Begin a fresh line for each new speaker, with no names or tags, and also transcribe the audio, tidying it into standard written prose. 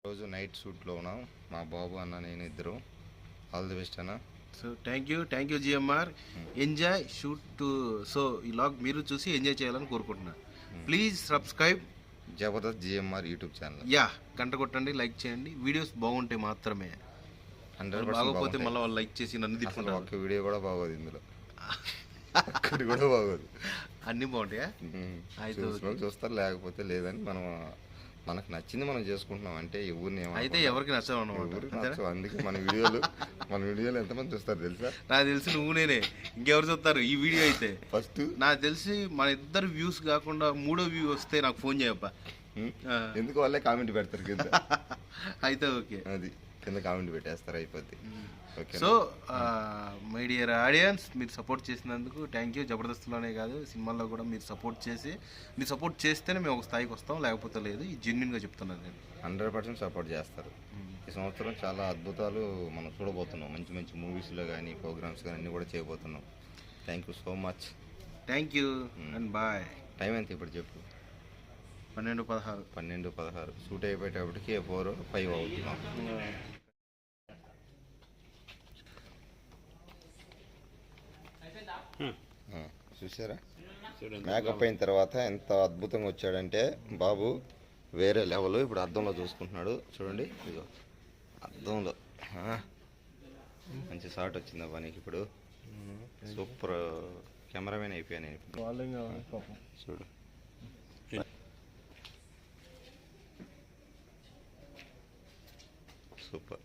రోజు నైట్ షూట్లో ఉన్నాం. మా బాబు అన్న నేను ఇద్దరు. ఆల్ ది బెస్ట్ అన్న.
So thank you GMR. Enjoy shoot to. So ఈ లాగ్ మీరు చూసి ఎంజాయ్ చేయాలని కోరుకుంటున్నాను. Please subscribe
Jabardasth GMR YouTube channel.
గంట కొట్టండి, లైక్ చేయండి. వీడియోస్ బాగుంటాయి మాత్రమే.
100%
బాగోపోతే మళ్ళీ వాళ్ళు లైక్ చేసి నన్ను తిట్టుకుంటారు.
ఒక్క వీడియో కూడా బాగోదు ఇందులో. ఒక్కటి కూడా బాగోదు.
అన్నీ బాగుంటాయా? అయితే
చూస్తారు, లేకపోతే లేదని మనం మనకు నచ్చింది మనం చేసుకుంటున్నాం. అంటే ఎవరిని
అయితే ఎవరికి నచ్చవు అన్నమాట.
అందుకే మన వీడియోలు ఎంతమంది చూస్తారు తెలుసా?
నాకు తెలిసి నువ్వు నేనే, ఇంకెవరు చూస్తారు ఈ వీడియో అయితే?
ఫస్ట్
నాకు తెలిసి మన ఇద్దరు వ్యూస్ కాకుండా మూడో వ్యూ వస్తే నాకు ఫోన్ చేయప్ప.
ఎందుకు వాళ్ళే కామెంట్ పెడతారు కింద.
అయితే ఓకే,
అది కింద కామెంట్ పెట్టేస్తారు, అయిపోద్ది.
సో మై డియర్ ఆడియన్స్, మీరు సపోర్ట్ చేసినందుకు థ్యాంక్ యూ. జబర్దస్త్లోనే కాదు, సినిమాల్లో కూడా మీరు సపోర్ట్ చేస్తేనే మేము ఒక స్థాయికి వస్తాం, లేకపోతే లేదు. ఈ జెన్యున్గా చెప్తున్నాను నేను.
100% సపోర్ట్ చేస్తారు. ఈ సంవత్సరం చాలా అద్భుతాలు మనం చూడబోతున్నాం. మంచి మంచి మూవీస్లో కానీ ప్రోగ్రామ్స్ కానీ అన్నీ కూడా చేయబోతున్నాం. Thank you so much.
Thank you and bye.
Time ఎంత ఇప్పుడు చెప్పు? 12:16. షూట్ అయిపోయేటప్పటికి 4 or 5 అవుతున్నాం. చూసారా మేకప్ అయిన తర్వాత ఎంత అద్భుతంగా వచ్చాడంటే బాబు, వేరే లెవెల్. ఇప్పుడు అద్దంలో చూసుకుంటున్నాడు చూడండి. ఇదిగో అద్దంలో మంచి షాట్ వచ్చింది అబ్బా నీకు. ఇప్పుడు సూపర్ కెమెరామెన్ అయిపోయాను నేను ఇప్పుడు. చూడు సూపర్.